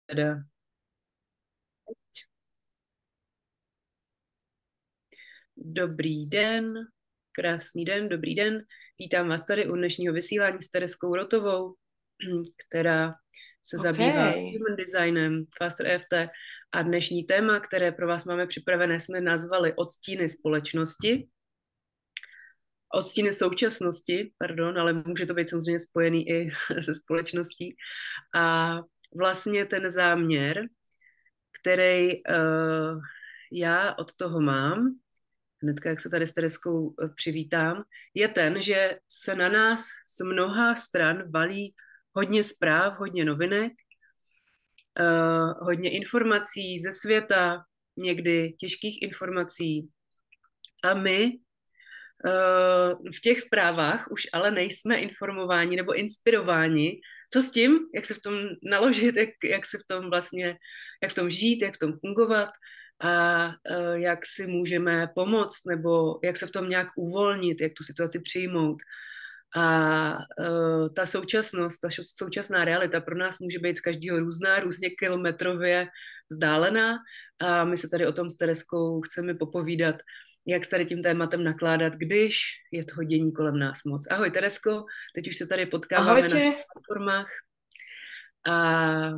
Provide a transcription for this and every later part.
Teda. Dobrý den, krásný den, dobrý den. Vítám vás tady u dnešního vysílání s Tereskou Rotovou, která se OK. zabývá human designem, Faster EFT, a dnešní téma, které pro vás máme připravené, jsme nazvali Odstíny společnosti. Odstíny současnosti, pardon, ale může to být samozřejmě spojený i se společností. A vlastně ten záměr, který já od toho mám, hnedka, jak se tady s Tereskou přivítám, je ten, že se na nás z mnoha stran valí hodně zpráv, hodně novinek, hodně informací ze světa, někdy těžkých informací. A my v těch zprávách už ale nejsme informováni nebo inspirováni, co s tím, jak se v tom naložit, jak se v tom vlastně, jak v tom žít, jak v tom fungovat a jak si můžeme pomoct nebo jak se v tom nějak uvolnit, jak tu situaci přijmout. A ta současnost, ta současná realita pro nás může být z každého různá, různě kilometrově vzdálená a my se tady o tom s Tereskou chceme popovídat, jak s tady tím tématem nakládat, když je toho dění kolem nás moc. Ahoj Teresko, teď už se tady potkáváme na všech Ahojte. platformách a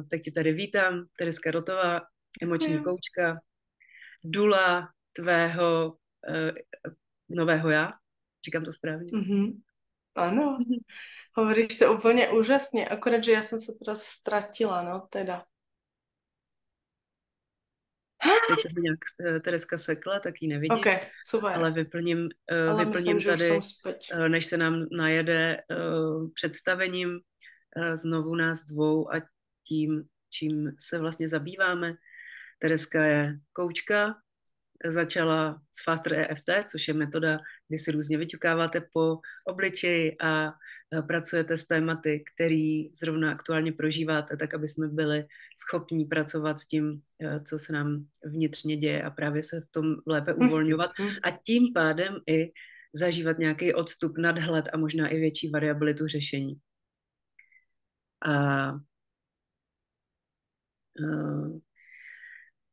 teď tě tady vítám, Tereska Rotová, emoční Ďakujem. koučka, dula tvého nového já, říkám to správně. Áno, hovoríš to úplne úžasne, akorát, že ja som sa teraz stratila, no teda. Teď se mi nějak Tereska sekla, tak ji OK, nevidím, ale super. Ale vyplním myslím, že už som tady, späť. než se nám najede představením znovu nás dvou a tím, čím se vlastně zabýváme. Tereska je koučka, začala s Faster EFT, což je metoda, kdy si různě vyťukáváte po obličeji a pracujete s tématy, který zrovna aktuálně prožíváte, tak aby jsme byli schopní pracovat s tím, co se nám vnitřně děje a právě se v tom lépe uvolňovat a tím pádem i zažívat nějaký odstup, nadhled a možná i větší variabilitu řešení. A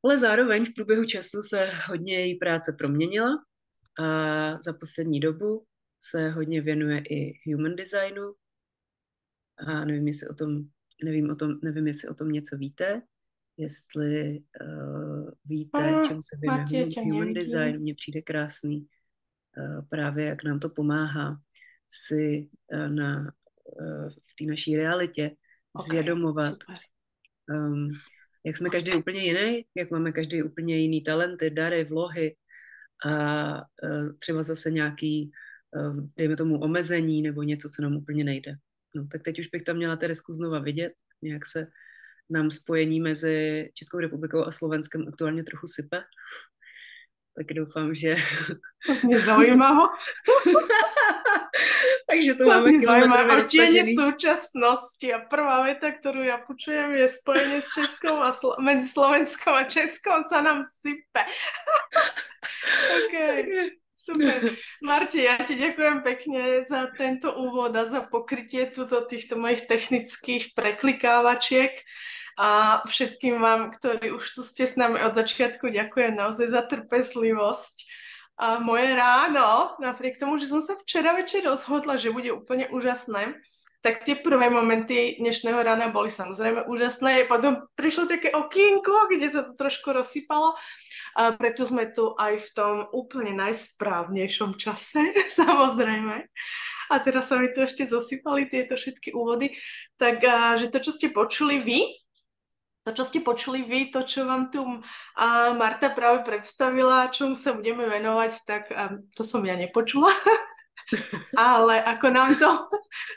ale zároveň v průběhu času se hodně její práce proměnila a za poslední dobu se hodně věnuje i human designu a nevím, jestli o tom něco víte, jestli víte, čemu se věnuje Martie, ťa human nevidím. design, mně přijde krásný právě, jak nám to pomáhá si v té naší realitě OK, zvědomovat, super. jak jsme každý úplně jiný, jak máme každý úplně jiný talenty, dary, vlohy a třeba zase nějaký, dejme tomu, omezení nebo něco, co nám úplně nejde. No, tak teď už bych tam měla Teresku znova vidět, nějak se nám spojení mezi Českou republikou a Slovenskem aktuálně trochu sype, tak doufám, že... To znie zaujímavo. Takže to To máme znie zaujímavé. kilometrově Odtiene roztažený. súčasnosti a prvá veta, ktorú ja počujem, je spojenie s Českou a medzi Slovenskom a Českom sa nám sype. OK, super. Marti, ja ti ďakujem pekne za tento úvod a za pokrytie týchto mojich technických preklikávačiek a všetkým vám, ktorí už tu ste s nami od začiatku, ďakujem naozaj za trpezlivosť. A moje ráno, napriek tomu, že som sa včera večer rozhodla, že bude úplne úžasné, tak tie prvé momenty dnešného rána boli samozrejme úžasné. Potom prišlo také okienko, kde sa to trošku rozsypalo. A preto sme tu aj v tom úplne najsprávnejšom čase, samozrejme. A teraz sa mi tu ešte zosypali tieto všetky úvody. Takže to, čo ste počuli vy, to, čo vám tu Marta práve predstavila, čomu sa budeme venovať, tak to som ja nepočula. Ale ako nám to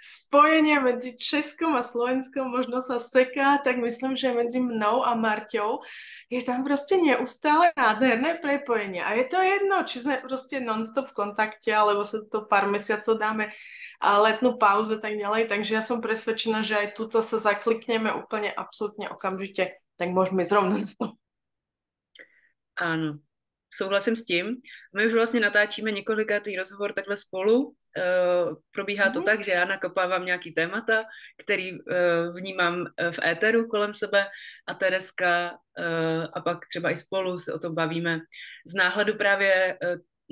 spojenie medzi Českom a Slovenskom možno sa seká, tak myslím, že medzi mnou a Marťou je tam proste neustále nádherné prepojenie. A je to jedno, či sme proste non-stop v kontakte, alebo sa to pár mesiacov dáme letnú pauzu tak ďalej. Takže ja som presvedčená, že aj tuto sa zaklikneme úplne absolútne okamžite. Tak môžeme ísť rovno na to. Ano. souhlasím s tím. My už vlastně natáčíme několikátý rozhovor takhle spolu. Probíhá to tak, že já nakopávám nějaký témata, který vnímám v éteru kolem sebe a Tereska a pak třeba i spolu se o tom bavíme z náhledu právě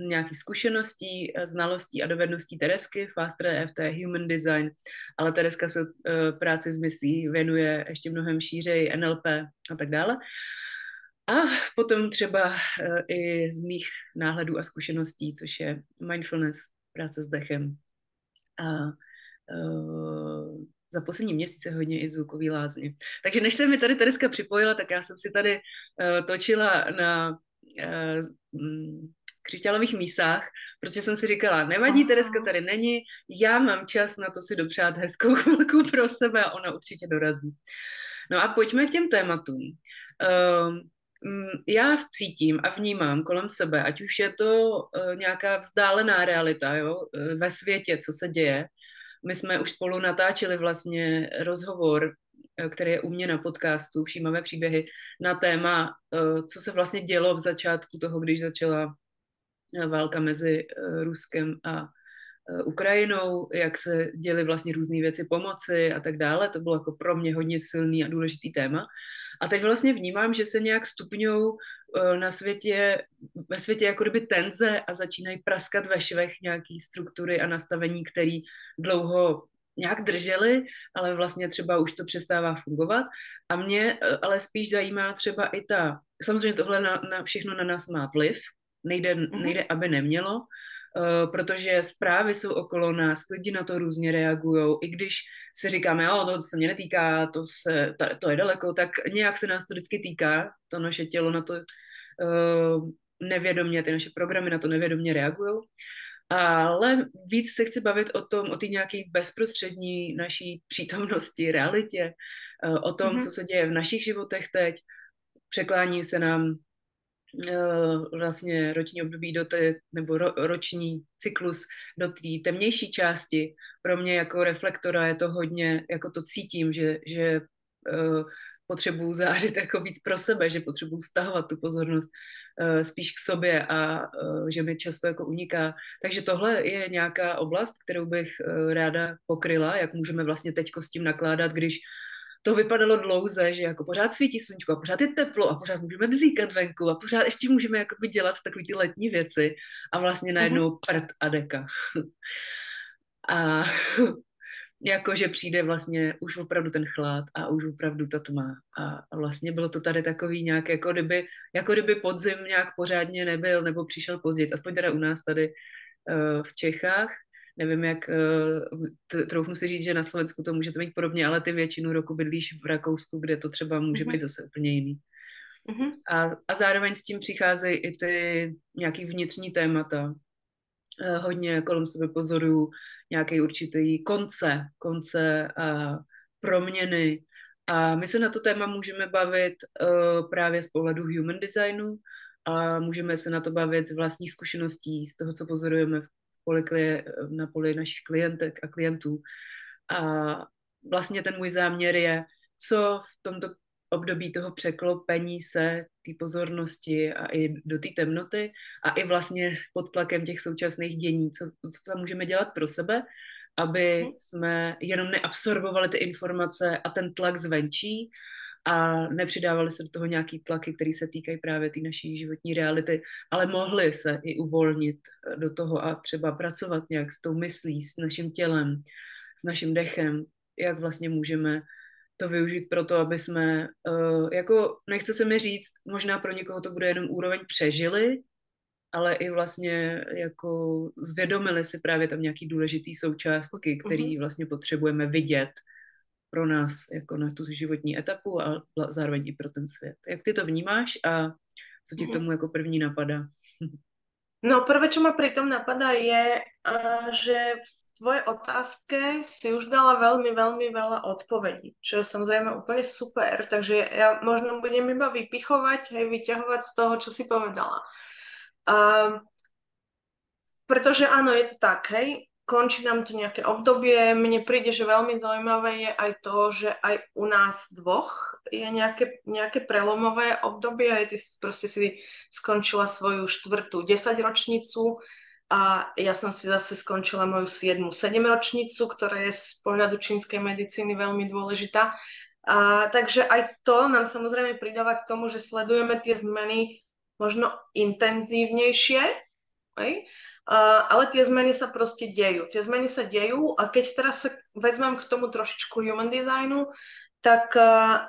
nějakých zkušeností, znalostí a dovedností Teresky, Faster EFT, Human Design, ale Tereska se práci s myslí věnuje ještě mnohem šířej NLP a tak dále. A potom třeba i z mých náhledů a zkušeností, což je mindfulness, práce s dechem. A za poslední měsíce hodně i zvukový lázně. Takže než se mi tady Tereska připojila, tak já jsem si tady točila na křišťálových mísách, protože jsem si říkala, nevadí, Tereska tady není, já mám čas na to si dopřát hezkou chvilku pro sebe a ona určitě dorazí. No a pojďme k těm tématům. Já cítím a vnímám kolem sebe, ať už je to nějaká vzdálená realita, jo, ve světě, co se děje. My jsme už spolu natáčeli vlastně rozhovor, který je u mě na podcastu Všímavé příběhy, na téma, co se vlastně dělo v začátku toho, když začala válka mezi Ruskem a Ukrajinou, jak se děly vlastně různé věci pomoci a tak dále. To bylo jako pro mě hodně silný a důležitý téma. A teď vlastně vnímám, že se nějak stupňují ve světě jako kdyby tenze a začínají praskat ve švech nějaký struktury a nastavení, které dlouho nějak držely, ale vlastně třeba už to přestává fungovat. A mě ale spíš zajímá třeba i samozřejmě tohle na všechno na nás má vliv, nejde, aby nemělo, protože zprávy jsou okolo nás, lidi na to různě reagují, i když si říkáme, jo, to se mě netýká, to je daleko, tak nějak se nás to vždycky týká, to naše tělo na to nevědomě, ty naše programy na to nevědomě reagují. Ale víc se chci bavit o té nějaké bezprostřední naší přítomnosti, realitě, o tom, co se děje v našich životech teď. Překlání se nám vlastně roční období nebo roční cyklus do té temnější části. Pro mě jako reflektora je to hodně, jako to cítím, že potřebuju zářit jako víc pro sebe, že potřebuju stahovat tu pozornost spíš k sobě a že mi často jako uniká. Takže tohle je nějaká oblast, kterou bych ráda pokryla, jak můžeme vlastně teďko s tím nakládat, když to vypadalo dlouze, že jako pořád svítí sluníčko a pořád je teplo a pořád můžeme bzíkat venku a pořád ještě můžeme jakoby dělat takový ty letní věci a vlastně najednou prd a deka. A jakože přijde vlastně už opravdu ten chlad a už opravdu ta tma a vlastně bylo to tady takový nějak jako kdyby podzim nějak pořádně nebyl nebo přišel později, aspoň teda u nás tady v Čechách. Nevím, jak, troufnu si říct, že na Slovensku to může to mít podobně, ale ty většinu roku bydlíš v Rakousku, kde to třeba může být zase úplně jiný. A zároveň s tím přicházejí i ty nějaký vnitřní témata. Hodně kolem sebe pozoruju nějaký určitý konce a proměny. A my se na to téma můžeme bavit právě z pohledu human designu a můžeme se na to bavit z vlastních zkušeností, z toho, co pozorujeme na poli našich klientek a klientů. A vlastně ten můj záměr je, co v tomto období toho překlopení se té pozornosti a i do té temnoty a i vlastně pod tlakem těch současných dění, co můžeme dělat pro sebe, aby jsme jenom neabsorbovali ty informace a ten tlak zvenčí a nepřidávali se do toho nějaký tlaky, které se týkají právě té naší životní reality, ale mohli se i uvolnit do toho a třeba pracovat nějak s tou myslí, s naším tělem, s naším dechem, jak vlastně můžeme to využít pro to, aby jsme, jako nechce se mi říct, možná pro někoho to bude jenom úroveň přežili, ale i vlastně jako zvědomili si právě tam nějaký důležitý součástky, který vlastně potřebujeme vidět pro nás jako na tu životní etapu a zároveň i pro ten svět. Jak ty to vnímáš a co ti k tomu jako první napadá? No prvé, čo ma pri tom napadá je, že v tvojej otázke si už dala veľmi, veľmi veľa odpovedí, čo je samozrejme úplne super, takže ja možno budem iba vypichovať, vyťahovať z toho, čo si povedala. Pretože áno, je to tak, hej, končí nám tu nejaké obdobie. Mne príde, že veľmi zaujímavé je aj to, že aj u nás dvoch je nejaké prelomové obdobie. Aj ty proste si skončila svoju 4. 10-ročnicu a ja som si zase skončila moju 7. 7-ročnicu, ktorá je z pohľadu čínskej medicíny veľmi dôležitá. Takže aj to nám samozrejme pridáva k tomu, že sledujeme tie zmeny možno intenzívnejšie, ale tie zmeny sa proste dejú. Tie zmeny sa dejú a keď teraz sa vezmem k tomu trošičku human designu, tak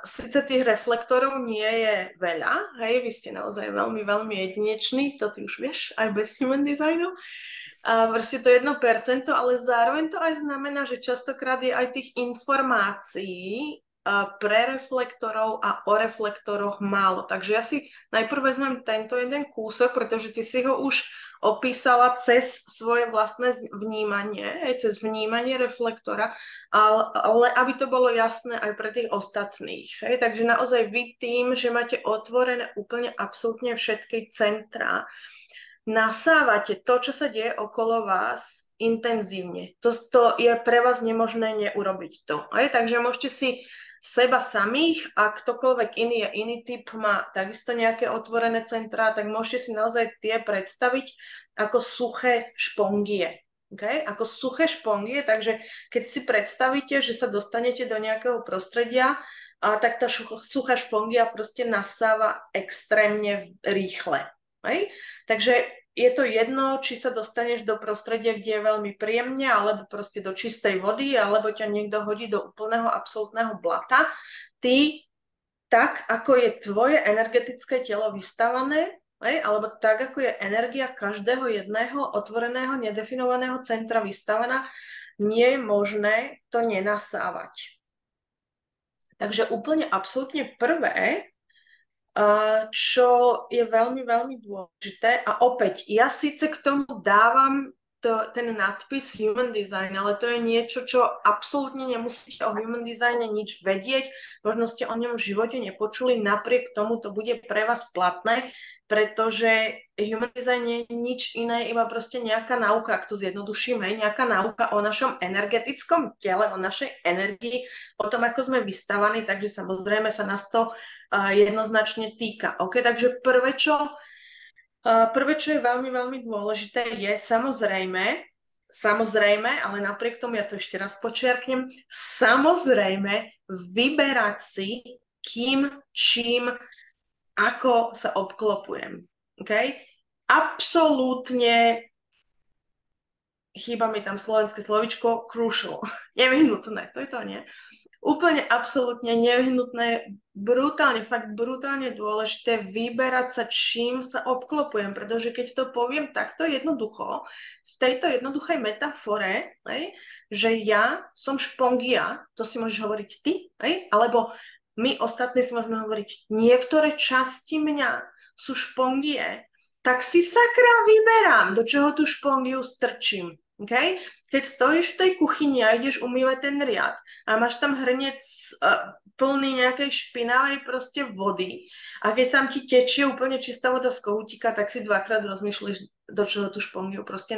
síce tých reflektorov nie je veľa, hej, vy ste naozaj veľmi, veľmi jedineční, to ty už vieš, aj bez human designu. Proste to 1%, ale zároveň to aj znamená, že častokrát je aj tých informácií pre reflektorov a o reflektoroch málo. Takže ja si najprv vezmem tento jeden kúsok, pretože ty si ho už opísala cez svoje vlastné vnímanie, cez vnímanie reflektora, ale aby to bolo jasné aj pre tých ostatných. Takže naozaj vy tým, že máte otvorené úplne absolútne všetky centrá, nasávate to, čo sa deje okolo vás intenzívne. To je pre vás nemožné neurobiť to. Takže môžete si seba samých a ktokoľvek iný je iný typ, má takisto nejaké otvorené centrá, tak môžete si naozaj tie predstaviť ako suché špongie. Ako suché špongie, takže keď si predstavíte, že sa dostanete do nejakého prostredia, tak tá suchá špongia proste nasáva extrémne rýchle. Takže je to jedno, či sa dostaneš do prostredia, kde je veľmi príjemne, alebo proste do čistej vody, alebo ťa niekto hodí do úplného absolútneho blata. Ty, tak ako je tvoje energetické telo vystavané, alebo tak ako je energia každého jedného otvoreného, nedefinovaného centra vystavaná, nie je možné to nenasávať. Takže úplne absolútne prvé, čo je veľmi, veľmi dôležité. A opäť, ja síce k tomu dávam ten nadpis Human Design, ale to je niečo, čo absolútne nemusíte o Human Designe nič vedieť, možno ste o ňom v živote nepočuli, napriek tomu to bude pre vás platné, pretože Human Design nie je nič iné, iba proste nejaká nauka, ak to zjednodušíme, nejaká nauka o našom energetickom tele, o našej energii, o tom, ako sme vystavaní, takže samozrejme sa nás to jednoznačne týka. Takže prvé, čo je veľmi, veľmi dôležité, je samozrejme, ale napriek tomu ja to ešte raz počiarknem, samozrejme vyberať si kým, čím, ako sa obklopujem. Absolútne chýba mi tam slovenské slovičko crucial, nevyhnutné, to je to, nie? Úplne absolútne nevyhnutné, fakt brutálne dôležité vyberať sa, čím sa obklopujem, pretože keď to poviem takto jednoducho, v tejto jednoduchej metafore, že ja som špongia, to si môžeš hovoriť ty, alebo my ostatní si môžeme hovoriť, niektoré časti mňa sú špongie, tak si sakra vyberám, do čoho tú špongiu strčím. Keď stojíš v tej kuchyni a ideš umývať ten riad a máš tam hrniec plný nejakej špinavej proste vody a keď tam ti tečie úplne čistá voda z kohútika, tak si dvakrát rozmýšľaš, do čoho tú špongiu proste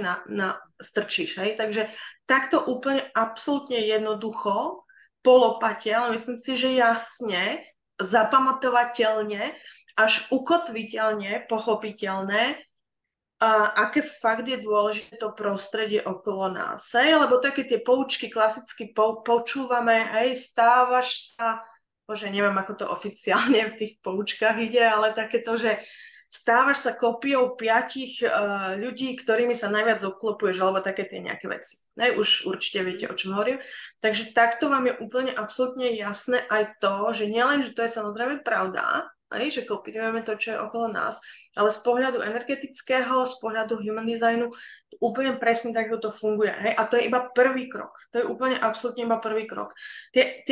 strčíš. Takže takto úplne absolútne jednoducho, polopate, ale myslím si, že jasne, zapamatovateľne, až ukotviteľne, pochopiteľné, aké fakt je dôležité to prostredie okolo nás. Lebo také tie poučky klasicky počúvame, stávaš sa, bože, neviem, ako to oficiálne v tých poučkách ide, ale takéto, že stávaš sa kopiou 5 ľudí, ktorými sa najviac obklopuješ, alebo také tie nejaké veci. Už určite viete, o čom hovorím. Takže takto vám je úplne absolútne jasné aj to, že nielen, že to je samozrejme pravda, že kopírujeme to, čo je okolo nás, ale z pohľadu energetického, z pohľadu human designu, úplne presne takto to funguje. A to je iba prvý krok. To je úplne absolútne iba prvý krok. Tie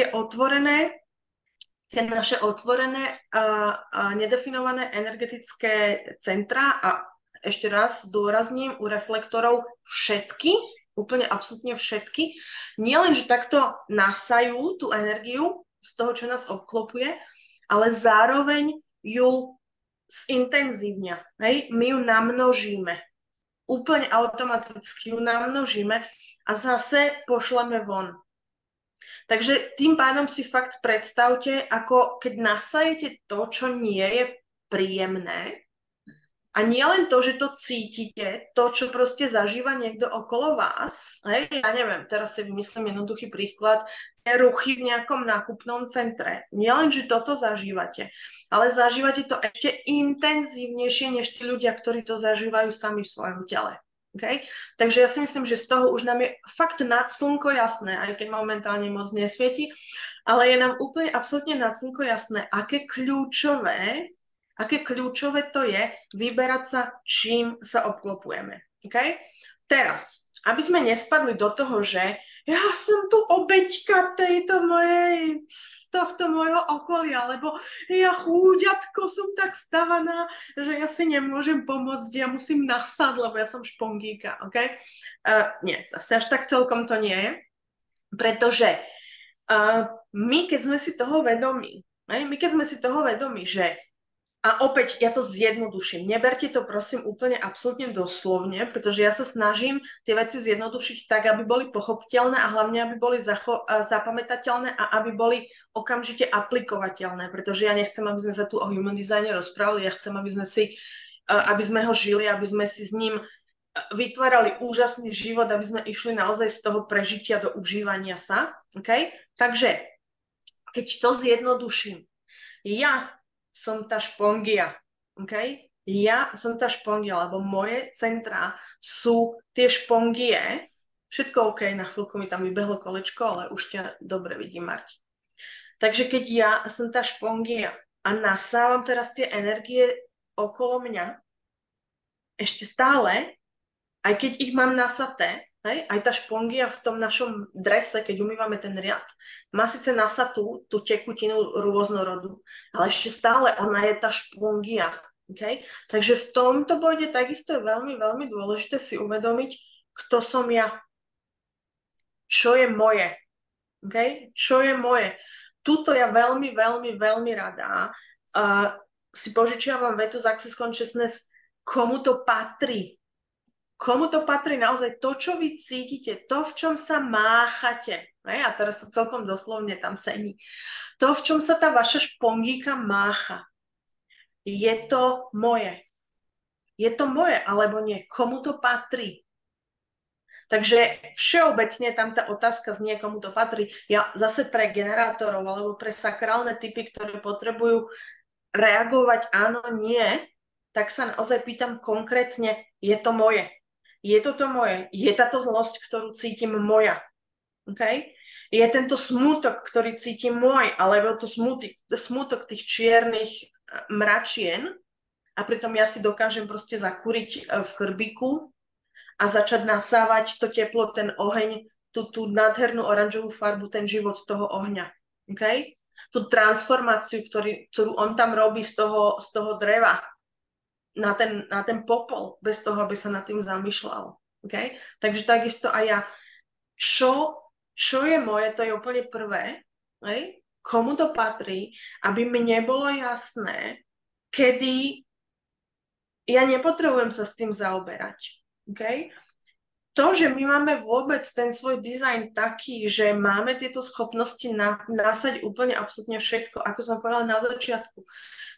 naše otvorené a nedefinované energetické centra, a ešte raz zdôrazním, u reflektorov všetky, úplne absolútne všetky, nielen, že takto nasajú tú energiu z toho, čo nás obklopuje, ale zároveň ju zintenzívňa. My ju namnožíme. úplne automaticky ju namnožíme a zase pošleme von. Takže tým pádom si fakt predstavte, ako keď nasajete to, čo nie je príjemné, a nie len to, že to cítite, to, čo proste zažíva niekto okolo vás, hej, ja neviem, teraz si vymyslím jednoduchý príklad, ruchy v nejakom nákupnom centre. Nie len, že toto zažívate, ale zažívate to ešte intenzívnejšie, než tí ľudia, ktorí to zažívajú sami v svojom tele. Okay? Takže ja si myslím, že z toho už nám je fakt nad slnko jasné, aj keď momentálne moc nesvieti, ale je nám úplne absolútne nad slnko jasné, aké kľúčové to je vyberať sa, čím sa obklopujeme. Okay? Teraz, aby sme nespadli do toho, že ja som tu obeťka tohto môjho okolia, lebo ja chúďatko som tak stavaná, že ja si nemôžem pomôcť, ja musím nasať, lebo ja som špongíka. Okay? Nie, zase až tak celkom to nie je, pretože my, keď sme si toho vedomí, že a opäť ja to zjednoduším. Neberte to prosím úplne absolútne doslovne, pretože ja sa snažím tie veci zjednodušiť tak, aby boli pochopiteľné a hlavne, aby boli zapamätateľné a aby boli okamžite aplikovateľné, pretože ja nechcem, aby sme sa tu o human designe rozprávali, ja chcem, aby sme ho žili, aby sme si s ním vytvárali úžasný život, aby sme išli naozaj z toho prežitia do užívania sa. Okay? Takže, keď to zjednoduším, ja som tá špongia, okay? Ja som tá špongia, lebo moje centra sú tie špongie. Všetko OK, na chvíľku mi tam vybehlo kolečko, ale už ťa dobre vidím, Marti. Takže keď ja som tá špongia a nasávam teraz tie energie okolo mňa, ešte stále, aj keď ich mám nasaté, hej, aj tá špongia v tom našom drese, keď umývame ten riad, má síce nasatú tú tekutinu rôznorodu, ale ešte stále ona je tá špongia. Okay? Takže v tomto bode takisto je veľmi, veľmi dôležité si uvedomiť, kto som ja. Čo je moje. Okay? Čo je moje. Tuto ja veľmi, veľmi, veľmi rada si požičiavam vetu z Access Consciousness, komu to patrí. Komu to patrí naozaj to, čo vy cítite, to, v čom sa máchate. A teraz to celkom doslovne tam sení. To, v čom sa tá vaša špongíka mácha. Je to moje. Je to moje, alebo nie? Komu to patrí? Takže všeobecne tam tá otázka znie, komu to patrí. Ja zase pre generátorov alebo pre sakrálne typy, ktoré potrebujú reagovať áno, nie, tak sa naozaj pýtam konkrétne, je to moje? Je toto moje? Je táto zlosť, ktorú cítim moja? Okay? Je tento smútok, ktorý cítim môj, alebo to smútok tých čiernych mračien a pritom ja si dokážem proste zakúriť v krbiku a začať nasávať to teplo, ten oheň, tú nádhernú oranžovú farbu, ten život toho ohňa. Okay? Tú transformáciu, ktorú on tam robí z toho dreva, na ten popol, bez toho, aby sa nad tým zamýšľal. Okay? Takže takisto aj ja, čo je moje, to je úplne prvé, okay? Komu to patrí, aby mne bolo jasné, kedy ja nepotrebujem sa s tým zaoberať. Okay? To, že my máme vôbec ten svoj dizajn taký, že máme tieto schopnosti nasať úplne absolútne všetko, ako som povedala na začiatku.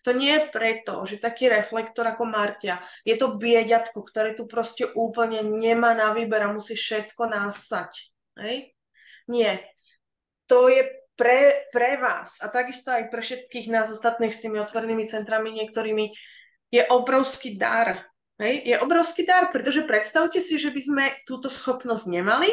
To nie je preto, že taký reflektor ako Martia je to bieďatko, ktoré tu proste úplne nemá na výber a musí všetko nasať. Hej? Nie. To je pre vás a takisto aj pre všetkých nás ostatných s tými otvorenými centrami niektorými je obrovský dar. Hej? Je obrovský dar, pretože predstavte si, že by sme túto schopnosť nemali,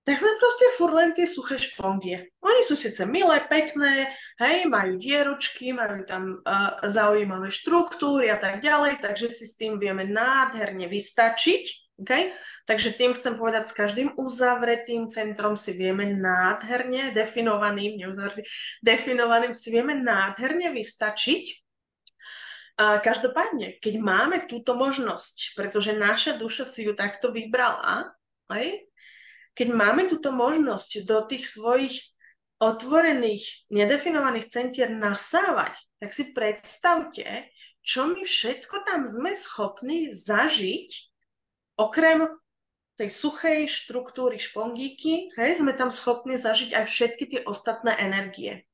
tak sme proste furt len tie suché špongie. Oni sú síce milé, pekné, hej, majú dieročky, majú tam zaujímavé štruktúry a tak ďalej, takže si s tým vieme nádherne vystačiť. Okay? Takže tým chcem povedať, s každým uzavretým centrom si vieme nádherne, definovaným si vieme nádherne vystačiť. Každopádne, keď máme túto možnosť, pretože naša duša si ju takto vybrala, hej? Keď máme túto možnosť do tých svojich otvorených, nedefinovaných centier nasávať, tak si predstavte, čo my všetko tam sme schopní zažiť, okrem tej suchej štruktúry špongíky, hej, sme tam schopní zažiť aj všetky tie ostatné energie.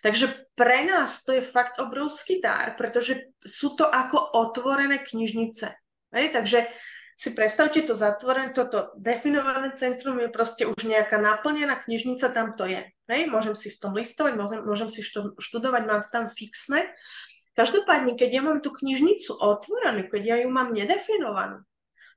Takže pre nás to je fakt obrovský dar, pretože sú to ako otvorené knižnice. Hej? Takže si predstavte to zatvorené, toto definované centrum je proste už nejaká naplnená knižnica, tam to je. Hej? Môžem si v tom listovať, môžem si študovať, mám to tam fixné. Každopádne, keď ja mám tú knižnicu otvorenú, keď ja ju mám nedefinovanú,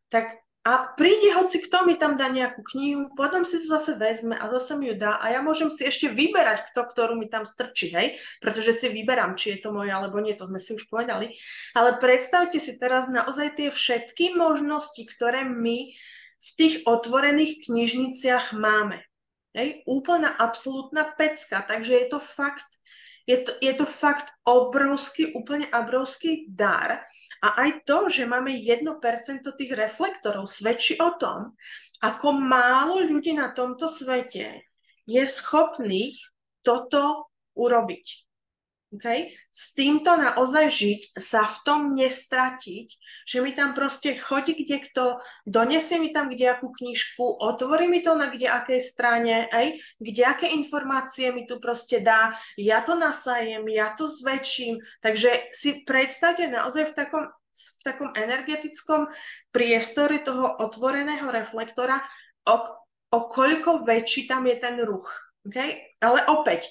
tak a príde hoci kto mi tam dá nejakú knihu, potom si to zase vezme a zase mi ju dá a ja môžem si ešte vyberať, ktorú mi tam strčí, hej? Pretože si vyberám, či je to moje alebo nie, to sme si už povedali. Ale predstavte si teraz naozaj tie všetky možnosti, ktoré my v tých otvorených knižniciach máme. Hej? Úplná absolútna pecka, takže je to fakt obrovský, úplne obrovský dar. A aj to, že máme 1% tých reflektorov, svedčí o tom, ako málo ľudí na tomto svete je schopných toto urobiť. Okay? S týmto naozaj žiť, sa v tom nestratiť, že mi tam proste chodí kdekto, donesie mi tam kdejakú knižku, otvorí mi to na kdejakej strane, kdejaké informácie mi tu proste dá, ja to nasajem, ja to zväčším, takže si predstavte naozaj v takom energetickom priestore toho otvoreného reflektora, o koľko väčší tam je ten ruch. Okay? Ale opäť,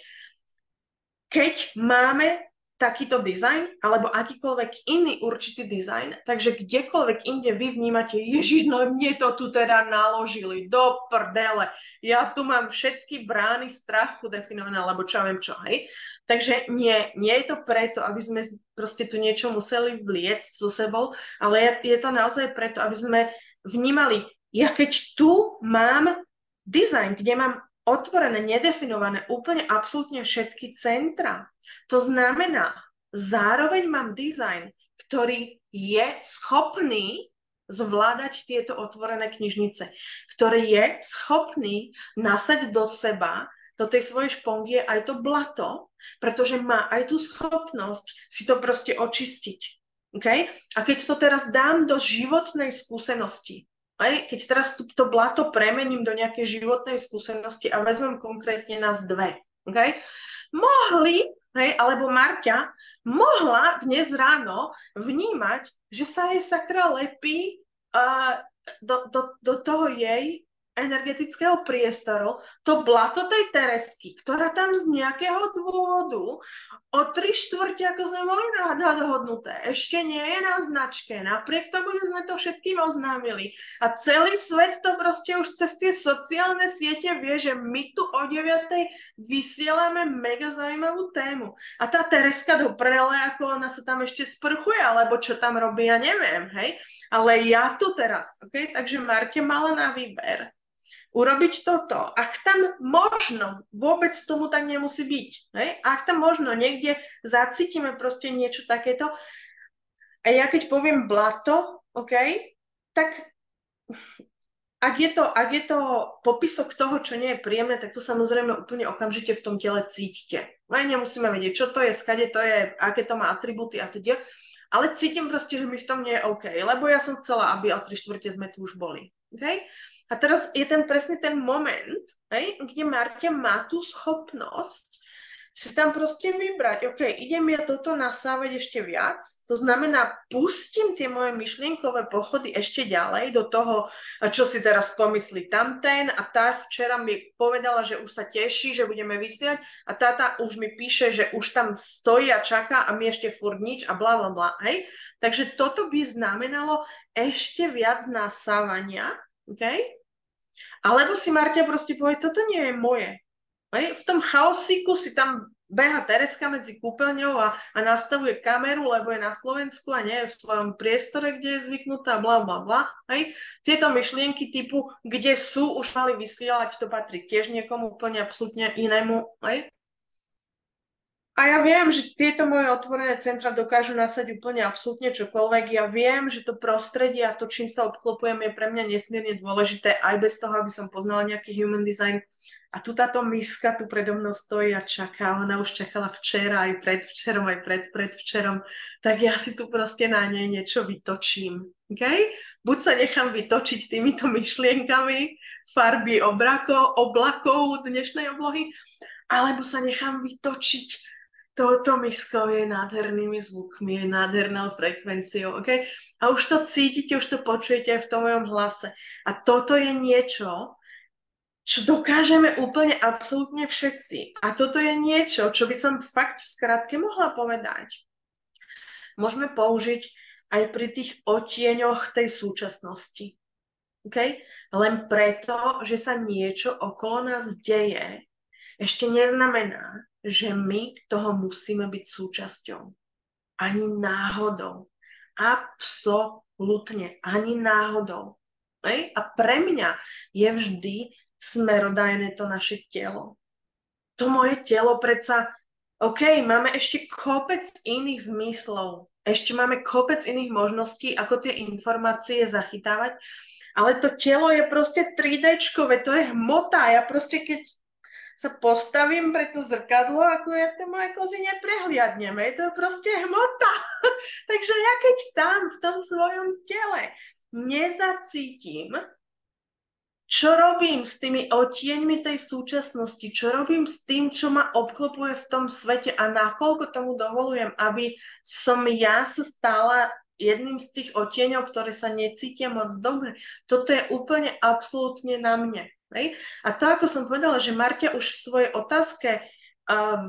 keď máme takýto dizajn, alebo akýkoľvek iný určitý dizajn, takže kdekoľvek inde vy vnímate, Ježiš, no mne to tu teda naložili, do prdele, ja tu mám všetky brány strachu definované, alebo čo ja viem čo, hej. Takže nie je to preto, aby sme proste tu niečo museli vliecť so sebou, ale je to naozaj preto, aby sme vnímali, ja keď tu mám dizajn, kde mám otvorené, nedefinované, úplne absolútne všetky centra. To znamená, zároveň mám dizajn, ktorý je schopný zvládať tieto otvorené knižnice, ktorý je schopný nasať do seba, do tej svojej špongie aj to blato, pretože má aj tú schopnosť si to proste očistiť. Okay? A keď to teraz dám do životnej skúsenosti, keď teraz to blato premením do nejakej životnej skúsenosti a vezmem konkrétne nás dve, alebo Marťa mohla dnes ráno vnímať, že sa jej sakra lepí do toho jej energetického priestoru to blato tej Teresky, ktorá tam z nejakého dôvodu o 3/4, ako sme boli nadhodnuté, ešte nie je na značke, napriek tomu, že sme to všetkým oznámili. A celý svet to proste už cez tie sociálne siete vie, že my tu o 9:00 vysielame mega zaujímavú tému. A tá Tereska do prele, ako ona sa tam ešte sprchuje, alebo čo tam robí, ja neviem, hej? Ale ja tu teraz, takže Marťa mala na výber urobiť toto. Ak tam možno, vôbec tomu tak nemusí byť, ak tam možno niekde zacítime proste niečo takéto, a ja keď poviem blato, tak ak je to popisok toho, čo nie je príjemné, tak to samozrejme úplne okamžite v tom tele cítite. Nemusíme vedieť, čo to je, skade to je, aké to má atribúty a teda, ale cítim proste, že mi v tom nie je OK, lebo ja som chcela, aby o 3/4 sme tu už boli. A teraz je presne ten moment, kde Marťa má tú schopnosť si tam proste vybrať, idem ja toto nasávať ešte viac, to znamená, pustím tie moje myšlienkové pochody ešte ďalej do toho, čo si teraz pomyslí tamten, a tá včera mi povedala, že už sa teší, že budeme vysielať, a táta už mi píše, že už tam stojí a čaká a my ešte furt nič a bla bla bla, Takže toto by znamenalo ešte viac nasávania, Alebo si Marťa proste povie, toto nie je moje. V tom chaosíku si tam beha Tereska medzi kúpeľňou a nastavuje kameru, lebo je na Slovensku a nie je v svojom priestore, kde je zvyknutá, bla bla bla. Tieto myšlienky typu, kde sú, už mali vysielať, to patrí tiež niekomu úplne absolútne inému. A ja viem, že tieto moje otvorené centra dokážu nasať úplne absolútne čokoľvek. Ja viem, že to prostredie a to, čím sa obklopujem, je pre mňa nesmierne dôležité, aj bez toho, aby som poznala nejaký human design. A tu táto miska tu predo mnou stojí a čaká. Ona už čakala včera, aj predvčerom, aj predvčerom. Tak ja si tu proste na nej niečo vytočím. Okay? Buď sa nechám vytočiť týmito myšlienkami farby oblakov dnešnej oblohy, alebo sa nechám vytočiť touto miskou je nádhernými zvukmi, je nádhernou frekvenciou. Okay? A už to cítite, už to počujete aj v tom mojom hlase. A toto je niečo, čo dokážeme úplne absolútne všetci. A toto je niečo, čo by som fakt v skratke mohla povedať. Môžeme použiť aj pri tých odtieňoch tej súčasnosti. Okay? Len preto, že sa niečo okolo nás deje, ešte neznamená, že my toho musíme byť súčasťou. Ani náhodou. Absolútne. Ani náhodou. Okay? A pre mňa je vždy smerodajné to naše telo. To moje telo predsa, máme ešte kopec iných zmyslov, ešte máme kopec iných možností, ako tie informácie zachytávať, ale to telo je proste 3D-čkové, to je hmota. Ja proste, keď sa postavím pre to zrkadlo, ako ja tie moje kozy neprehliadneme, to je proste hmota. Takže ja keď tam v tom svojom tele nezacítim, čo robím s tými odtieňmi tej súčasnosti, čo robím s tým, čo ma obklopuje v tom svete a nakoľko tomu dovolujem, aby som ja sa stala jedným z tých odtieňov, ktoré sa necítia moc dobre. Toto je úplne absolútne na mne. Hej? A to, ako som povedala, že Marťa už v svojej otázke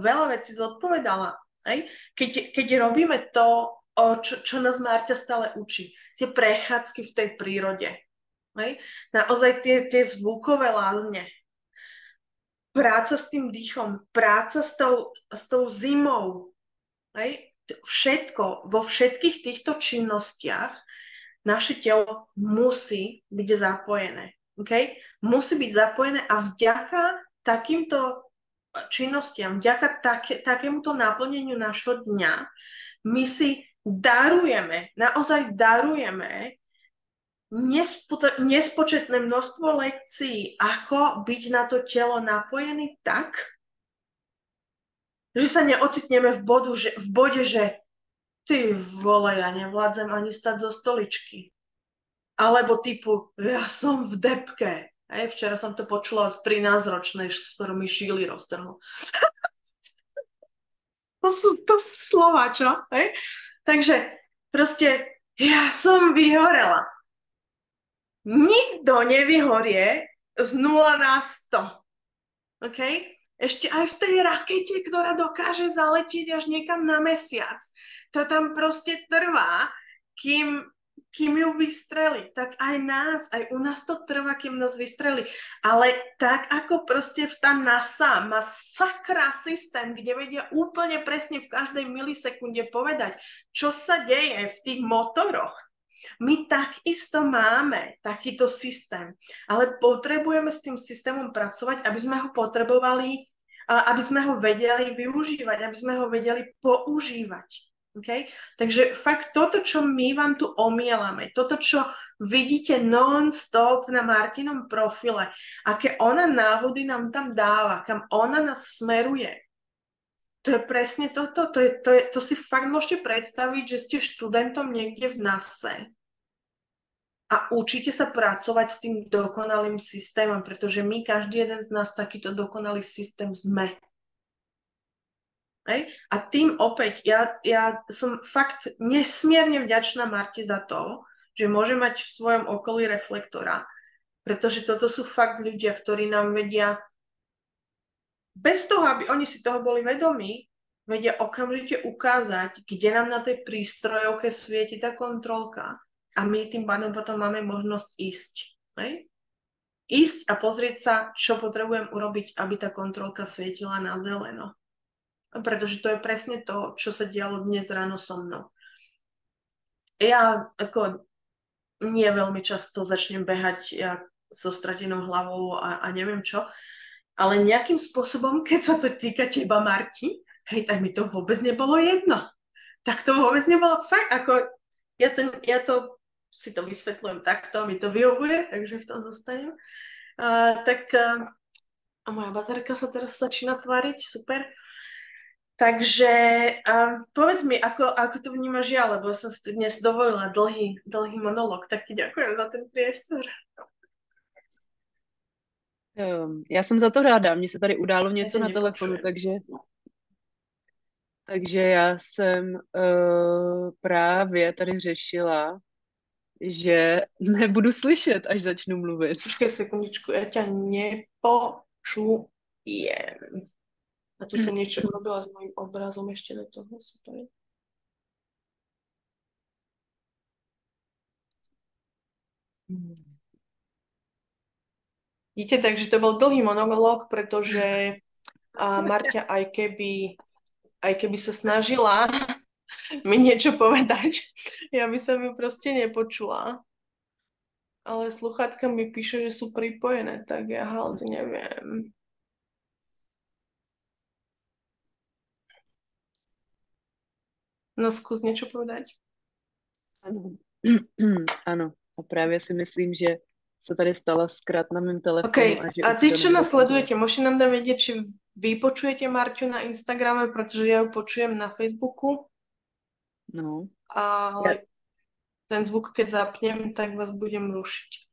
veľa vecí zodpovedala. Hej? Keď robíme to, čo nás Marťa stále učí, tie prechádzky v tej prírode, hej? Naozaj tie zvukové lázne, práca s tým dýchom, práca s tou zimou, hej? Všetko, vo všetkých týchto činnostiach naše telo musí byť zapojené. Okay? Musí byť zapojené a vďaka takýmto činnostiam, vďaka takémuto naplneniu našho dňa my si darujeme, naozaj darujeme nespočetné množstvo lekcií, ako byť na to telo napojený tak, že sa neocitneme v bode, že ty vole, ja nevládzem ani stať zo stoličky. Alebo typu, ja som v depke. Hej, včera som to počula od 13-ročnej, s ktorou mi šíli roztrhol. To sú slova, čo? Hej? Takže proste, ja som vyhorela. Nikto nevyhorie z 0 na 100. OK? Ešte aj v tej rakete, ktorá dokáže zaletieť až niekam na mesiac. To tam proste trvá, kým ju vystreli. Tak aj u nás to trvá, kým nás vystreli. Ale tak ako proste tá NASA má sakra systém, kde vedia úplne presne v každej milisekunde povedať, čo sa deje v tých motoroch. My takisto máme takýto systém, ale potrebujeme s tým systémom pracovať, aby sme ho aby sme ho vedeli využívať, aby sme ho vedeli používať. Okay? Takže fakt toto, čo my vám tu omielame, toto, čo vidíte non-stop na Martinom profile, aké ona návody nám tam dáva, kam ona nás smeruje, to je presne toto. To si fakt môžete predstaviť, že ste študentom niekde v NASA a učíte sa pracovať s tým dokonalým systémom, pretože my, každý jeden z nás, takýto dokonalý systém sme. Hej? A tým opäť, ja som fakt nesmierne vďačná Marti za to, že môže mať v svojom okolí reflektora, pretože toto sú fakt ľudia, ktorí nám vedia, bez toho, aby oni si toho boli vedomí, vedia okamžite ukázať, kde nám na tej prístrojovke svieti tá kontrolka. A my tým pádom potom máme možnosť ísť. Hej? Ísť a pozrieť sa, čo potrebujem urobiť, aby tá kontrolka svietila na zeleno. Pretože to je presne to, čo sa dialo dnes ráno so mnou. Ja nie veľmi často začnem behať so stratenou hlavou a neviem čo, ale nejakým spôsobom, keď sa to týka teba, Marti, hej, tak mi to vôbec nebolo jedno. Tak to vôbec nebolo fakt, ja to si to vysvetľujem takto, mi to vyhovuje, takže v tom zostanem. A moja baterka sa teraz začína tváriť, super. Takže povedz mi, ako to vnímaš ja, lebo som si tu dnes dovolila dlhý monolog, tak ti ďakujem za ten priestor. Já jsem za to ráda. Mně se tady událo Ja něco ťa na telefonu, nepočujem. takže já jsem právě tady řešila, že nebudu slyšet, až začnu mluvit. Počkaj sekundičku, ja ťa nepočujem. A tu som niečo urobila s mojím obrazom ešte do toho, super. Vidíte, takže to bol dlhý monolog, pretože Marťa aj keby sa snažila mi niečo povedať, ja by som ju proste nepočula. Ale sluchátka mi píše, že sú pripojené, tak ja halt neviem. No skús niečo povedať. Ano. Ano. A právě si myslím, že se tady stala zkrat na mém telefonu. OK, A, že a už ty, to čo nebude nás sledujete, fungovat. môžete nám dať vedieť, či vy počujete Marťu na Instagrame, pretože ja ju počujem na Facebooku, No. ale ten zvuk, keď zapnem, tak vás budem rušiť.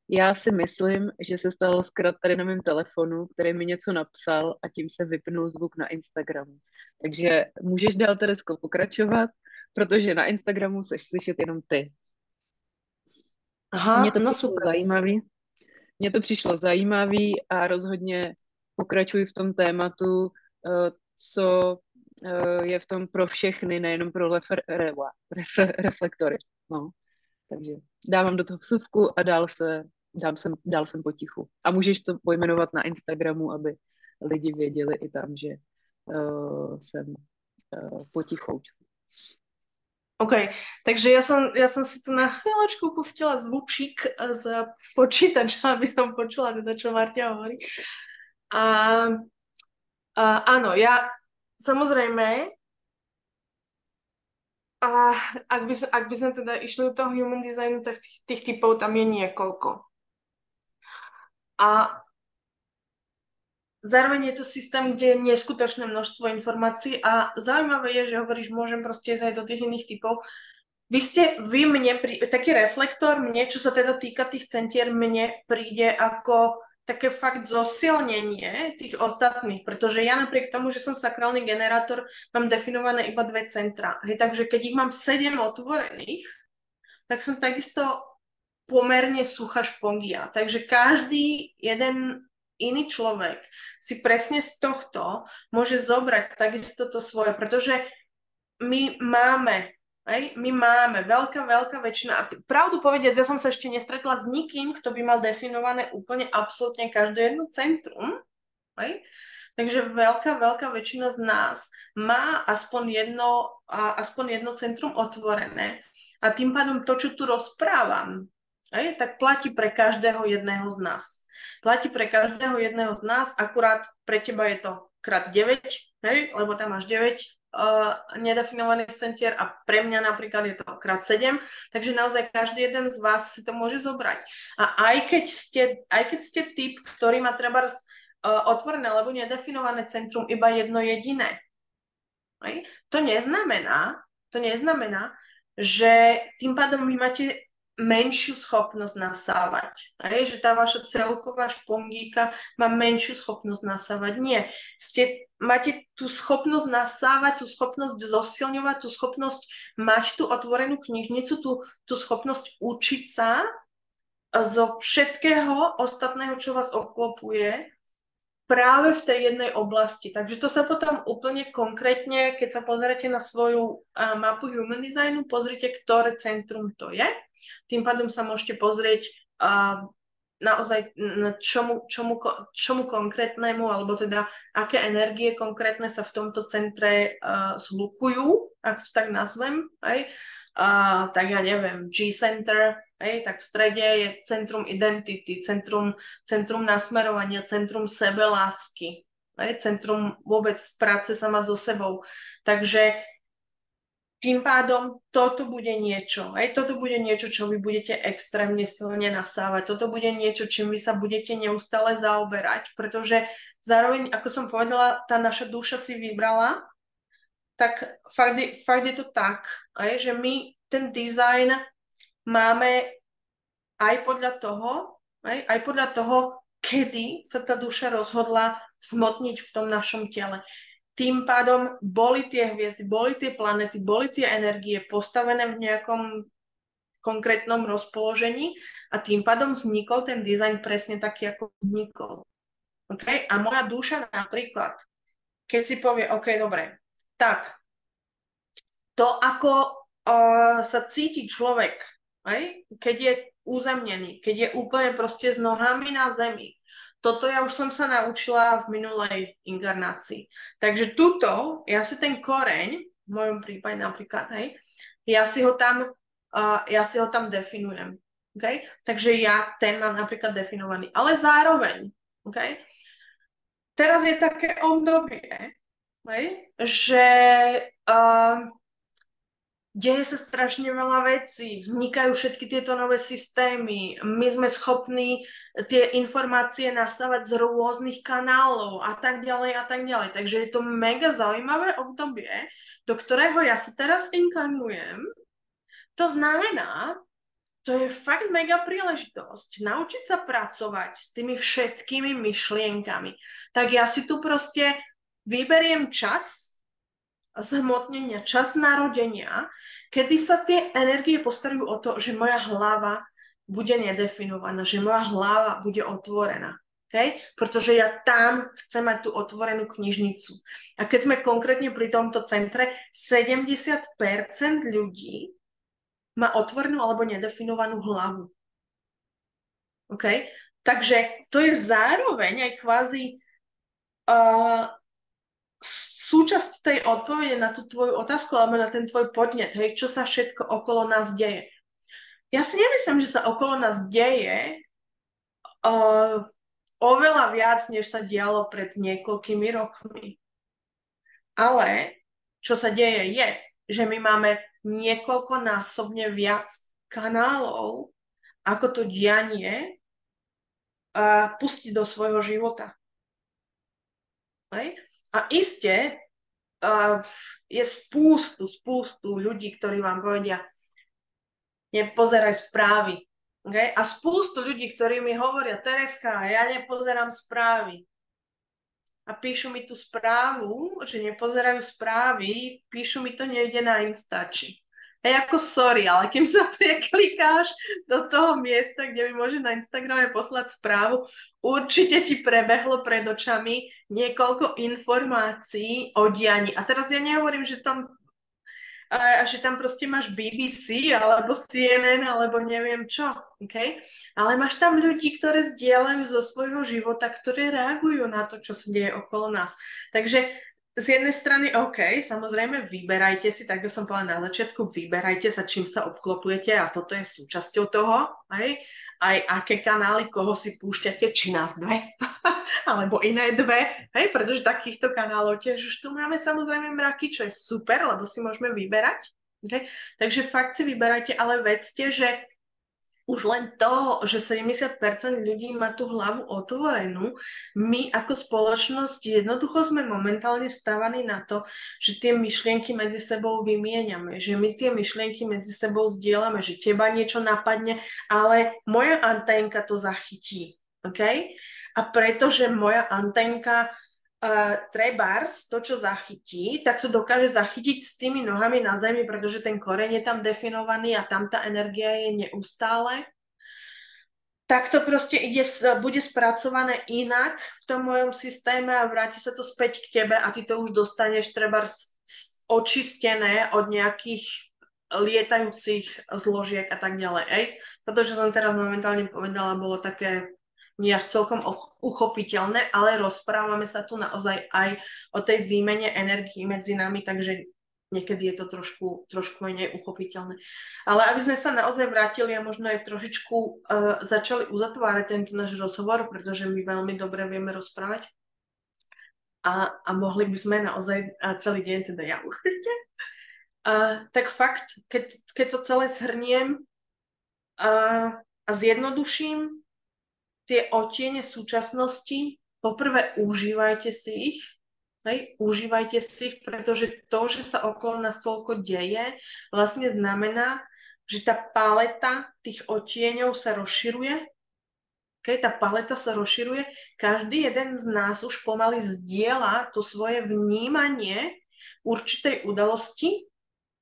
Já si myslím, že se stalo zkrat tady na mém telefonu, který mi něco napsal a tím se vypnul zvuk na Instagramu. Takže můžeš dál, Teresko, pokračovat, protože na Instagramu seš slyšet jenom ty. Aha, no super. Mně to přišlo zajímavý a rozhodně pokračuj v tom tématu, co je v tom pro všechny, nejenom pro reflektory. No. Takže dávám do toho vsuvku a dál jsem potichu. A můžeš to pojmenovat na Instagramu, aby lidi věděli i tam, že jsem potichoučku. OK, takže ja som si tu na chvíľočku pustila zvučík z počítača, aby som počula teda, čo Marťa hovorí. Áno, ja samozrejme, ak by sme teda išli do toho human designu, tak tých typov tam je niekoľko. A zároveň je to systém, kde je neskutočné množstvo informácií a zaujímavé je, že hovoríš, môžem proste ísť aj do tých iných typov. Taký reflektor, mne, čo sa teda týka tých centier, mne príde ako také fakt zosilnenie tých ostatných, pretože ja napriek tomu, že som sakrálny generátor, mám definované iba 2 centra. Hej, takže keď ich mám 7 otvorených, tak som takisto pomerne suchá špongia. Takže každý jeden iný človek si presne z tohto môže zobrať takisto to svoje, pretože my máme veľká väčšina, a pravdu povediac, ja som sa ešte nestretla s nikým, kto by mal definované úplne absolútne každé jedno centrum, hej? Takže veľká väčšina z nás má aspoň jedno centrum otvorené a tým pádom to, čo tu rozprávam, hej, tak platí pre každého jedného z nás. Platí pre každého jedného z nás, akurát pre teba je to krát 9, hej, lebo tam máš 9 nedefinovaných centier a pre mňa napríklad je to krát 7, takže naozaj každý jeden z vás si to môže zobrať. A aj keď ste typ, ktorý má trebárs otvorené alebo nedefinované centrum iba jedno jediné, hej, to neznamená, že tým pádom vy máte menšiu schopnosť nasávať. Hej? Že tá vaša celková špongíka má menšiu schopnosť nasávať. Nie. Máte tú schopnosť nasávať, tú schopnosť zosilňovať, tú schopnosť mať tú otvorenú knižnicu, tú schopnosť učiť sa zo všetkého ostatného, čo vás obklopuje, práve v tej jednej oblasti. Takže to sa potom úplne konkrétne, keď sa pozriete na svoju mapu human designu, pozrite, ktoré centrum to je. Tým pádom sa môžete pozrieť naozaj na čomu konkrétnemu, alebo teda aké energie konkrétne sa v tomto centre zlukujú, ak to tak nazvem, hej. Tak ja neviem, G-center, hej, tak v strede je centrum identity, centrum nasmerovania, centrum sebelásky, hej, centrum vôbec práce sama so sebou. Takže tým pádom toto bude niečo. Toto bude niečo, čo vy budete extrémne silne nasávať. Toto bude niečo, čím vy sa budete neustále zaoberať, pretože zároveň, ako som povedala, tá naša duša si vybrala, tak fakt je to tak, že my ten dizajn máme aj podľa toho, kedy sa tá duša rozhodla zmotniť v tom našom tele. Tým pádom boli tie hviezdy, boli tie planety, boli tie energie postavené v nejakom konkrétnom rozpoložení a tým pádom vznikol ten dizajn presne taký, ako vznikol. Okay? A moja duša napríklad, keď si povie, OK, dobre, tak to, ako sa cíti človek, keď je uzemnený, keď je úplne proste s nohami na zemi, toto ja už som sa naučila v minulej inkarnácii. Takže tuto, ja si ten koreň, v mojom prípade napríklad, ja si ho tam definujem. Okay? Takže ja ten mám napríklad definovaný. Ale zároveň, teraz je také obdobie, že deje sa strašne veľa vecí, vznikajú všetky tieto nové systémy, my sme schopní tie informácie nasávať z rôznych kanálov a tak ďalej a tak ďalej. Takže je to mega zaujímavé obdobie, do ktorého ja sa teraz inkarnujem. To znamená, to je fakt mega príležitosť naučiť sa pracovať s tými všetkými myšlienkami. Tak ja si tu proste vyberiem čas zhmotnenia, čas narodenia, kedy sa tie energie postarajú o to, že moja hlava bude nedefinovaná, že moja hlava bude otvorená. Okay? Pretože ja tam chcem mať tú otvorenú knižnicu. A keď sme konkrétne pri tomto centre, 70% ľudí má otvorenú alebo nedefinovanú hlavu. Okay? Takže to je zároveň aj kvázi súčasť tej odpovede na tú tvoju otázku alebo na ten tvoj podnet, čo sa všetko okolo nás deje. Ja si nemyslím, že sa okolo nás deje oveľa viac, než sa dialo pred niekoľkými rokmi. Ale čo sa deje je, že my máme niekoľkonásobne viac kanálov, ako to dianie pustiť do svojho života. A iste je spústu ľudí, ktorí vám povedia, nepozeraj správy. Okay? A spústu ľudí, ktorí mi hovoria, Tereska, ja nepozerám správy. A píšu mi tú správu, že nepozerajú správy, píšu mi to niekde na Instači. Ako sorry, ale keď sa preklikáš do toho miesta, kde mi môže na Instagrame poslať správu, určite ti prebehlo pred očami niekoľko informácií o dianí. A teraz ja nehovorím, že tam proste máš BBC alebo CNN alebo neviem čo, okay? Ale máš tam ľudí, ktoré zdieľajú zo svojho života, ktoré reagujú na to, čo sa deje okolo nás. Takže z jednej strany, OK, samozrejme, vyberajte si, tak som povedala na začiatku, vyberajte sa, čím sa obklopujete a toto je súčasťou toho, aj aké kanály, koho si púšťate, či nás dve, alebo iné dve, pretože takýchto kanálov tiež už tu máme samozrejme mraky, čo je super, lebo si môžeme vyberať, takže fakt si vyberajte, ale vedzte, že už len to, že 70% ľudí má tú hlavu otvorenú, my ako spoločnosť jednoducho sme momentálne stávaní na to, že tie myšlienky medzi sebou vymieňame, že my tie myšlienky medzi sebou zdieľame, že teba niečo napadne, ale moja anténka to zachytí. Okay? A pretože moja anténka trebárs, to, čo zachytí, tak to dokáže zachytiť s tými nohami na zemi, pretože ten koreň je tam definovaný a tam tá energia je neustále. Tak to proste bude spracované inak v tom mojom systéme a vráti sa to späť k tebe a ty to už dostaneš trebárs očistené od nejakých lietajúcich zložiek a tak ďalej. Toto, čo som teraz momentálne povedala, bolo také nie až celkom uchopiteľné, ale rozprávame sa tu naozaj aj o tej výmene energií medzi nami, takže niekedy je to trošku menej uchopiteľné. Ale aby sme sa naozaj vrátili a možno aj trošičku začali uzatvárať tento náš rozhovor, pretože my veľmi dobre vieme rozprávať a mohli by sme naozaj celý deň, teda ja určite, Tak fakt, keď to celé zhrniem a zjednoduším, tie odtiene súčasnosti, poprvé užívajte si ich, hej, užívajte si ich, pretože to, že sa okolo nás toľko deje, vlastne znamená, že tá paleta tých odtieňov sa rozširuje. Okay, tá paleta sa rozširuje. Každý jeden z nás už pomaly zdieľa to svoje vnímanie určitej udalosti,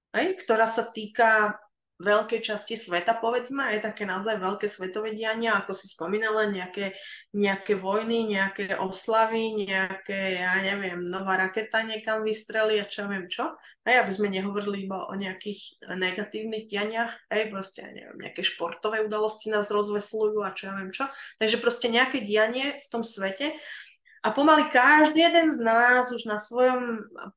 ktorá sa týka veľkej časti sveta, povedzme, aj také naozaj veľké svetové diania, ako si spomínala, nejaké vojny, nejaké oslavy, nejaké, ja neviem, nová raketa niekam vystrelí a čo viem čo. Aby sme nehovorili iba o nejakých negatívnych dianiach, proste, ja neviem, nejaké športové udalosti nás rozvesľujú a čo ja viem čo. Takže proste nejaké dianie v tom svete. A pomaly každý jeden z nás už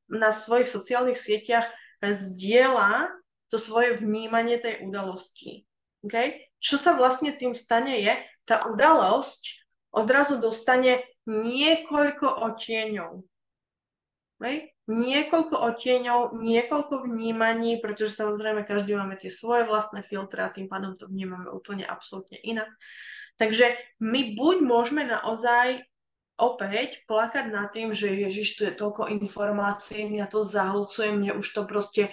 na svojich sociálnych sieťach zdieľa to svoje vnímanie tej udalosti. Okay? Čo sa vlastne tým stane je, tá udalosť odrazu dostane niekoľko odtieňov. Okay? Niekoľko odtieňov, niekoľko vnímaní, pretože samozrejme každý máme tie svoje vlastné filtre a tým pádom to vnímame úplne absolútne inak. Takže my buď môžeme naozaj opäť plakať nad tým, že Ježiš, tu je toľko informácií, mňa to zahlcuje, mne už to proste,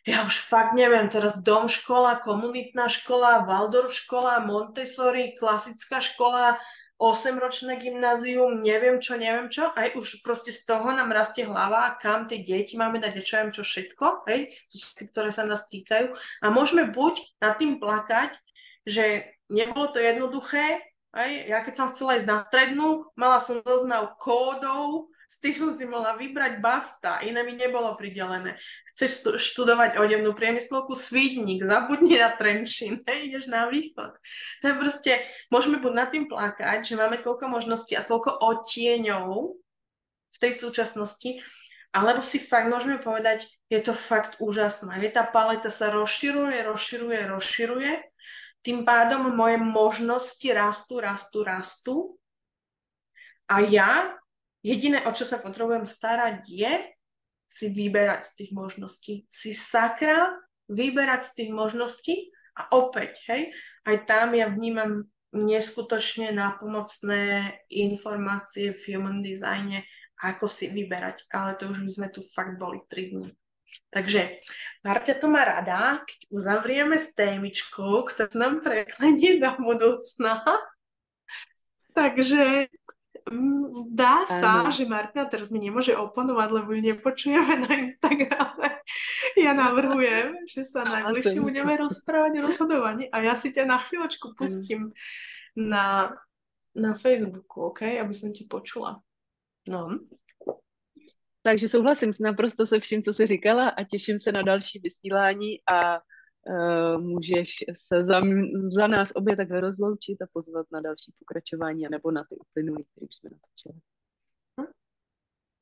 ja už fakt neviem, teraz dom škola, komunitná škola, Waldorf škola, Montessori, klasická škola, 8-ročné gymnázium, neviem čo, aj už proste z toho nám rastie hlava, kam tie deti máme dať, čo viem čo všetko, hej, to sú veci, ktoré sa nás týkajú a môžeme buď nad tým plakať, že nebolo to jednoduché. Ja keď som chcela ísť na strednú, mala som zoznam kódov, z tých som si mohla vybrať basta, iné mi nebolo pridelené. Chceš študovať odevnú priemyslovku, Svídnik, zabudni na Trenčín, ideš na východ. To je proste, môžeme buď nad tým plakať, že máme toľko možností a toľko odtieňov v tej súčasnosti, alebo si fakt môžeme povedať, je to fakt úžasné. Tá paleta sa rozširuje. Tým pádom moje možnosti rastú. A ja, jediné, o čo sa potrebujem starať, je si vyberať z tých možností. Si sakra vyberať z tých možností a opäť, hej, aj tam ja vnímam neskutočne nápomocné informácie v human designe, ako si vyberať. Ale to už by sme tu fakt boli 3 dní. Takže Marťa to má rada, keď uzavrieme s témičkou, ktorá nám preklenie do budúcna. Takže zdá sa, že Martina teraz mi nemôže oponovať, lebo ju nepočujeme na Instagrame. Ja navrhujem, že sa najbližšie budeme rozprávať o rozhodovaní a ja si ťa na chvíľočku pustím na Facebooku, OK? Aby som ti počula. No. Takže souhlasím naprosto se vším, co jsi říkala a těším se na další vysílání a můžeš se za nás obě takhle rozloučit a pozvat na další pokračování nebo na ty uplynulý, který jsme natočili.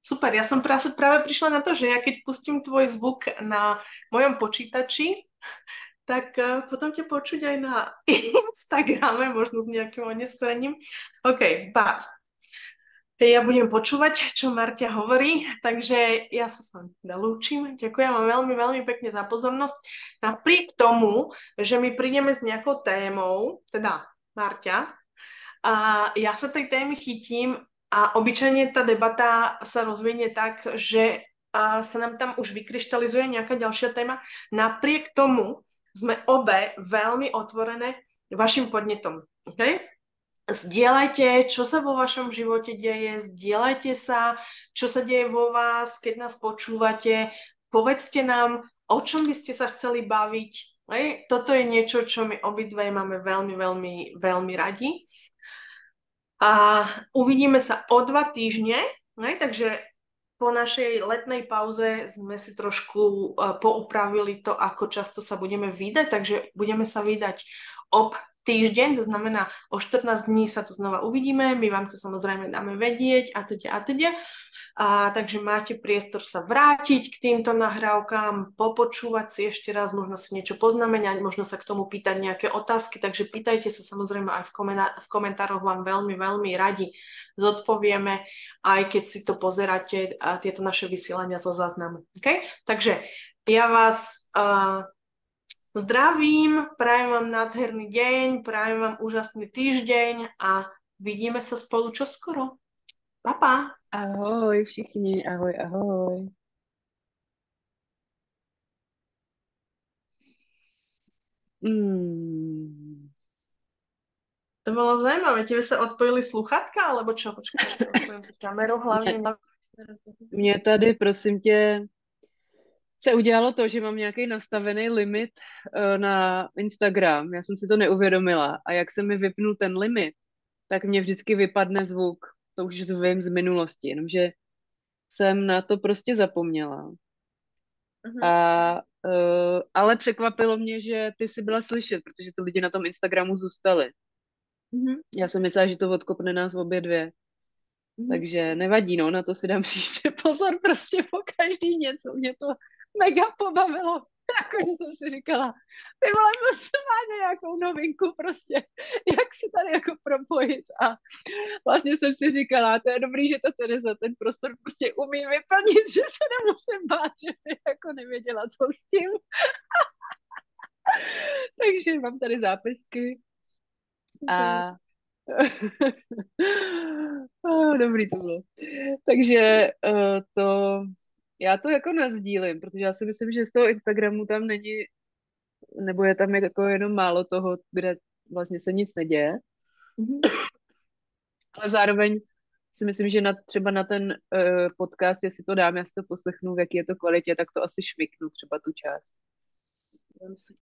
Super, ja som práve prišla na to, že ja keď pustím tvoj zvuk na mojom počítači, tak potom ťa počuť aj na Instagrame, možno s nejakým oneskorením. OK, but ja budem počúvať, čo Marťa hovorí, takže ja sa s vami lúčim. Ďakujem vám veľmi, veľmi pekne za pozornosť. Napriek tomu, že my prídeme s nejakou témou, teda Marťa, a ja sa tej témy chytím a obyčajne tá debata sa rozvinie tak, že sa nám tam už vykryštalizuje nejaká ďalšia téma. Napriek tomu sme obe veľmi otvorené vašim podnetom. Okay? Zdieľajte, čo sa vo vašom živote deje, zdieľajte sa, čo sa deje vo vás, keď nás počúvate, povedzte nám, o čom by ste sa chceli baviť. Toto je niečo, čo my obidve máme veľmi, veľmi, veľmi radi. A uvidíme sa o 2 týždne, takže po našej letnej pauze sme si trošku poupravili to, ako často sa budeme vydať, takže budeme sa vydať ob týždeň, to znamená o 14 dní sa tu znova uvidíme, my vám to samozrejme dáme vedieť a teda. Takže máte priestor sa vrátiť k týmto nahrávkám, popočúvať si ešte raz, možno si niečo poznamenať, možno sa k tomu pýtať nejaké otázky, takže pýtajte sa samozrejme aj v komentároch, vám veľmi, veľmi radi zodpovieme, aj keď si to pozeráte, tieto naše vysielania zo záznamu. Okay? Takže Ja vás zdravím, prajem vám nádherný deň, prajem vám úžasný týždeň a vidíme sa spolu čoskoro. Pa, pa. Ahoj všichni, ahoj, ahoj. Mm. To bolo zaujímavé. Tebe sa odpojili sluchatka, alebo čo? Počkaj, ja si odpojím tú kameru hlavne. Mě tady, prosím tě, se udělalo to, že mám nějaký nastavený limit na Instagram. Já jsem si to neuvědomila. A jak se mi vypnul ten limit, tak mě vždycky vypadne zvuk. To už vím z minulosti, jenomže jsem na to prostě zapomněla. Ale překvapilo mě, že ty jsi byla slyšet, protože ty lidi na tom Instagramu zůstali. Já jsem myslela, že to odkopne nás obě dvě. Takže nevadí, no, na to si dám příště pozor, prostě po každý něco. Mě to mega pobavilo. Jako, že jsem si říkala, ty vole, zase má nějakou novinku prostě, jak si tady jako propojit. A vlastně jsem si říkala, to je dobrý, že to Tereza ten prostor prostě umí vyplnit, že se nemusím bát, že by jako nevěděla, co s tím. Takže mám tady zápisky a dobrý to bylo. Takže já to jako nazdílím, protože já si myslím, že z toho Instagramu tam není, nebo je tam jako jenom málo toho, kde vlastně se nic neděje. Ale zároveň si myslím, že třeba na ten podcast, jestli to dám, já si to poslechnu, v jaký je to kvalitě, tak to asi šmiknu třeba tu část.